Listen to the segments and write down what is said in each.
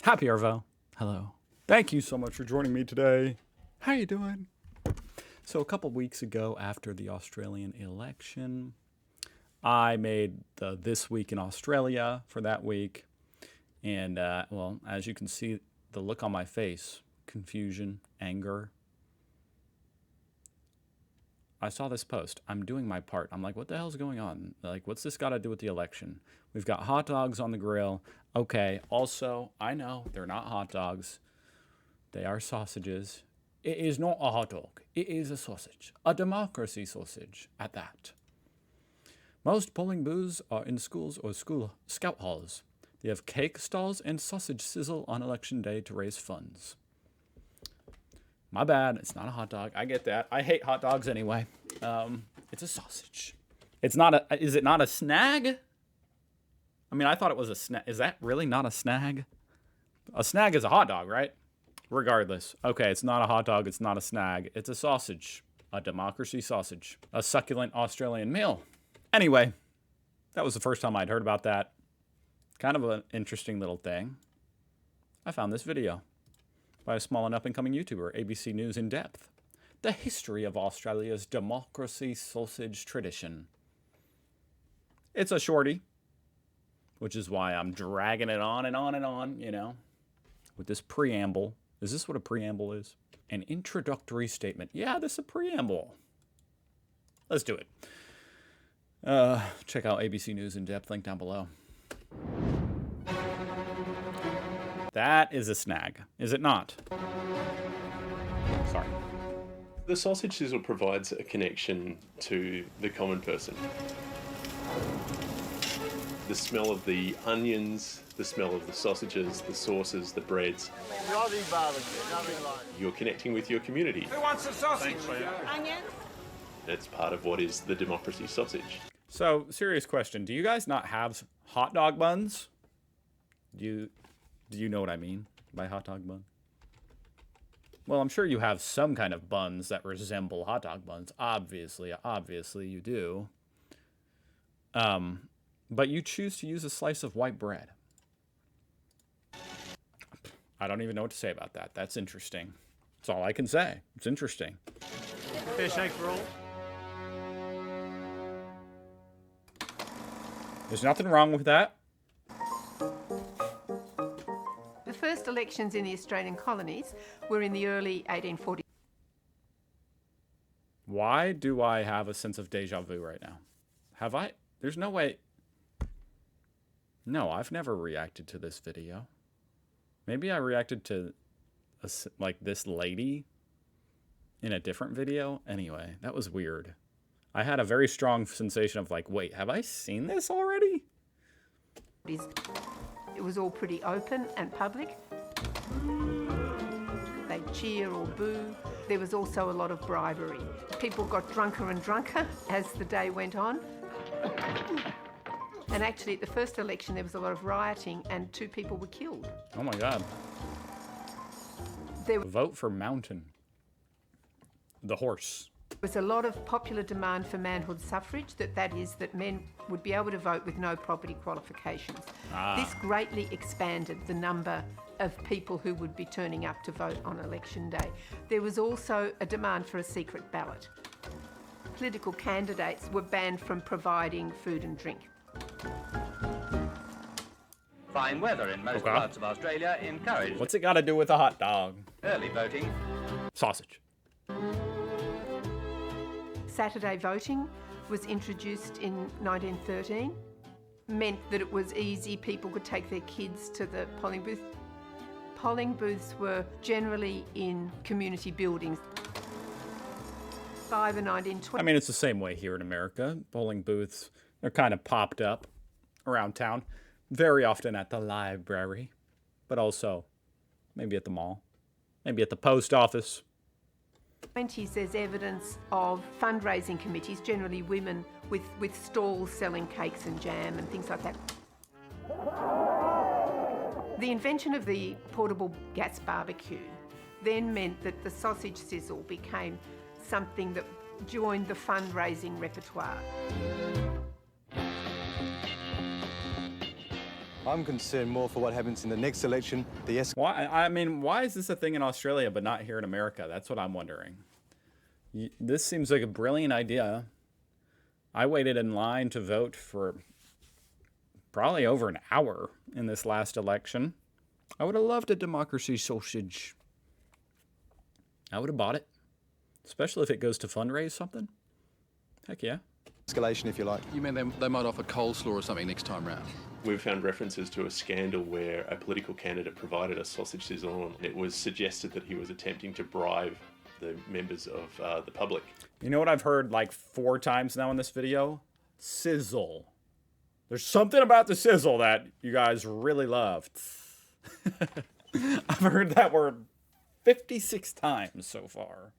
Happy Arvo. Hello. Thank you so much for joining me today. How you doing? So a couple weeks ago after the Australian election, I made the This Week in Australia for that week. And, well, as you can see, the look on my face, confusion, anger. I saw this post. I'm doing my part. I'm like, what the hell's going on? Like, what's this got to do with the election? We've got hot dogs on the grill. Okay, also, I know they're not hot dogs. They are sausages. It is not a hot dog. It is a sausage. A democracy sausage, at that. Most polling booths are in schools or school scout halls. They have cake stalls and sausage sizzle on election day to raise funds. My bad. It's not a hot dog. I get that. I hate hot dogs anyway. It's a sausage. It's not a... Is it not a snag? I mean, I thought it was a snag. Is that really not a snag? A snag is a hot dog, right? Regardless. Okay, it's not a hot dog. It's not a snag. It's a sausage. A democracy sausage. A succulent Australian meal. Anyway, that was the first time I'd heard about that. Kind of an interesting little thing. I found this video by a small and up-and-coming YouTuber, ABC News In Depth. The history of Australia's democracy sausage tradition. It's a shorty, which is why I'm dragging it on and on and on, you know, with this preamble. Is this what a preamble is? An introductory statement. Yeah, this is a preamble. Let's do it. Check out ABC News In Depth, link down below. That is a snag, is it not? Sorry. The sausage sizzle provides a connection to the common person. The smell of the onions, the smell of the sausages, the sauces, the breads. You're connecting with your community. Who wants a sausage? Onion? That's part of what is the democracy sausage. So, serious question. Do you guys not have hot dog buns? Do you know what I mean by hot dog bun? Well, I'm sure you have some kind of buns that resemble hot dog buns. Obviously you do. But you choose to use a slice of white bread. I don't even know what to say about that. That's interesting. That's all I can say. It's interesting. Fair shake for all. There's nothing wrong with that. The first elections in the Australian colonies were in the early 1840s. Why do I have a sense of deja vu right now? Have I? There's no way. No, I've never reacted to this video. Maybe I reacted to like this lady in a different video. Anyway, that was weird. I had a very strong sensation of like, wait, have I seen this already? It was all pretty open and public. They'd cheer or boo. There was also a lot of bribery. People got drunker and drunker as the day went on. And actually, at the first election, there was a lot of rioting and 2 people were killed. Oh my God. There Vote for Mountain. The horse. was a lot of popular demand for manhood suffrage, that is, that men would be able to vote with no property qualifications. This greatly expanded the number of people who would be turning up to vote on election day. There was also a demand for a secret ballot. Political candidates were banned from providing food and drink. Fine weather in most parts of Australia encouraged What's it got to do with a hot dog? early voting. Sausage. Saturday voting was introduced in 1913. Meant that it was easy, people could take their kids to the polling booth. Polling booths were generally in community buildings. By the 1920s, I mean, it's the same way here in America. Polling booths, they're kind of popped up around town. Very often at the library, but also maybe at the mall, maybe at the post office. there's evidence of fundraising committees, generally women with stalls selling cakes and jam and things like that. The invention of the portable gas barbecue then meant that the sausage sizzle became something that joined the fundraising repertoire. I'm concerned more for what happens in the next election. The Why? I mean, why is this a thing in Australia but not here in America? That's what I'm wondering. This seems like a brilliant idea. I waited in line to vote for probably over an hour in this last election. I would have loved a democracy sausage. I would have bought it, especially if it goes to fundraise something. Heck yeah. escalation, if you like. You mean they might offer coleslaw or something next time round? We've found references to a scandal where a political candidate provided a sausage sizzle and it was suggested that he was attempting to bribe the members of the public. You know what I've heard like 4 times now in this video? Sizzle. There's something about the sizzle that you guys really loved. I've heard that word 56 times so far.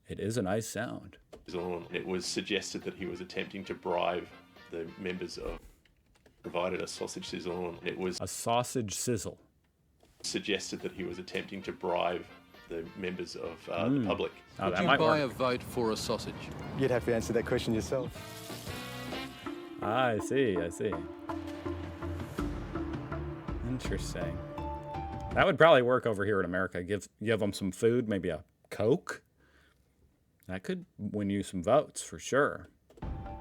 It is a nice sound. It was suggested that he was attempting to bribe the members of provided a sausage sizzle and it was A sausage sizzle. suggested that he was attempting to bribe the members of the public. Oh, Would that you might buy work. a vote for a sausage? You'd have to answer that question yourself. I see. Interesting. That would probably work over here in America. Give them some food, maybe a Coke. That could win you some votes for sure.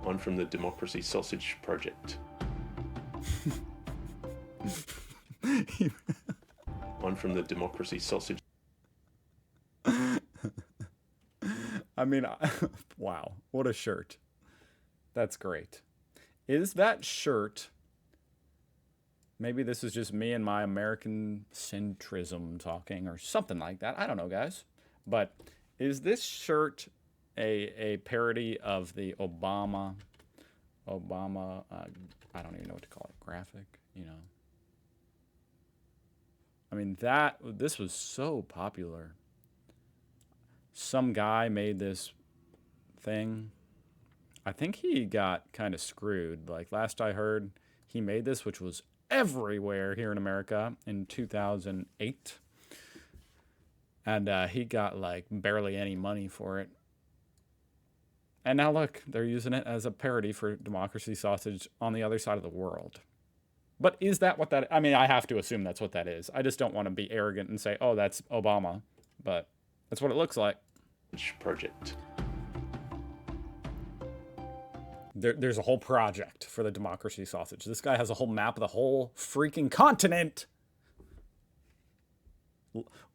One from the Democracy Sausage Project. One from the Democracy Sausage. I mean, wow, what a shirt. That's great. Is that shirt... Maybe this is just me and my American centrism talking or something like that. I don't know, guys. But is this shirt a parody of the Obama, I don't even know what to call it, graphic, you know? I mean, this was so popular. Some guy made this thing. I think he got kind of screwed. Like last I heard, he made this, which was everywhere here in America in 2008. And he got like barely any money for it. And now look, they're using it as a parody for Democracy Sausage on the other side of the world. But is that what that... I mean, I have to assume that's what that is. I just don't want to be arrogant and say, oh, that's Obama. But that's what it looks like. Project. There's a whole project for the Democracy Sausage. This guy has a whole map of the whole freaking continent.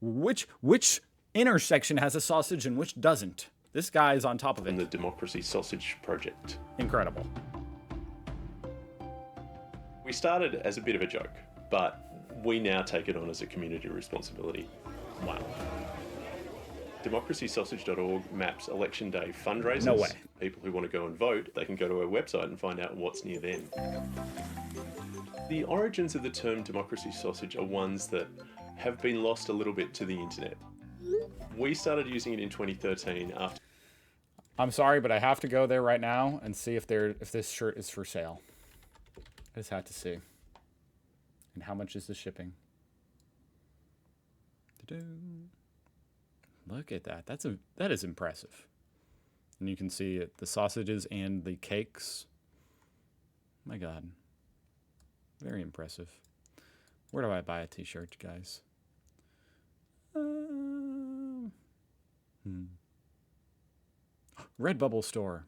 Which intersection has a sausage and which doesn't? This guy is on top of And the it. Democracy Sausage Project. Incredible. We started as a bit of a joke, but we now take it on as a community responsibility. Wow. DemocracySausage.org maps election day fundraisers. No way. People who want to go and vote, they can go to our website and find out what's near them. The origins of the term democracy sausage are ones that have been lost a little bit to the internet. We started using it in 2013 after I'm sorry, but I have to go there right now and see if this shirt is for sale. I just had to see. And how much is the shipping? Ta-da. Look at that. That is impressive. And you can see it, the sausages and the cakes. My God. Very impressive. Where do I buy a t-shirt, guys? Redbubble store.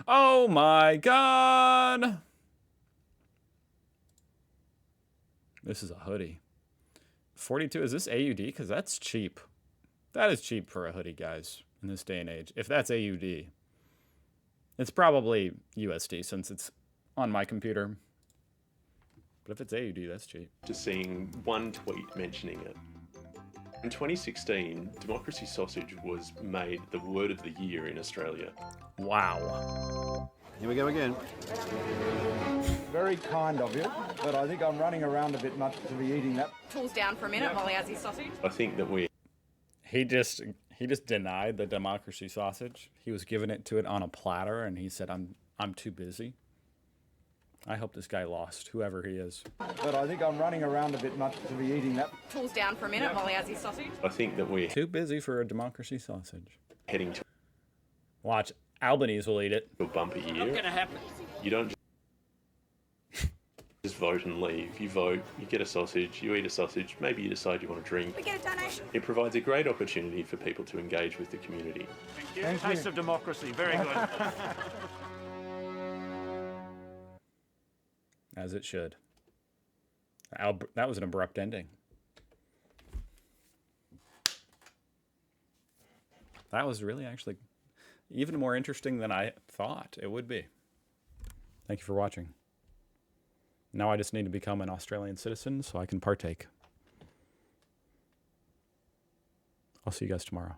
Oh my God. This is a hoodie. 42, is this AUD? Because that's cheap. That is cheap for a hoodie, guys, in this day and age. If that's AUD, it's probably USD since it's on my computer. But if it's AUD, that's cheap. seeing one tweet mentioning it. In 2016, Democracy Sausage was made the word of the year in Australia. Wow. Here we go again. Very kind of you, but I think I'm running around a bit much to be eating that. Pulls down for a minute while he has his sausage. I think that we He just denied the Democracy Sausage. He was giving it to it on a platter, and he said, I'm too busy. I hope this guy lost, whoever he is. But I think I'm running around a bit much to be eating that. Pulls down for a minute while he has his sausage. I think that we're Too busy for a Democracy Sausage. heading to Watch, Albanese will eat it. a bumper year. Not gonna happen. You don't just vote and leave. You vote, you get a sausage, you eat a sausage, maybe you decide you want to drink. We get a donation. It provides a great opportunity for people to engage with the community. Thank you. Thank Taste you. of democracy. Very good. As it should. That was an abrupt ending. That was really actually even more interesting than I thought it would be. Thank you for watching. Now I just need to become an Australian citizen so I can partake. I'll see you guys tomorrow.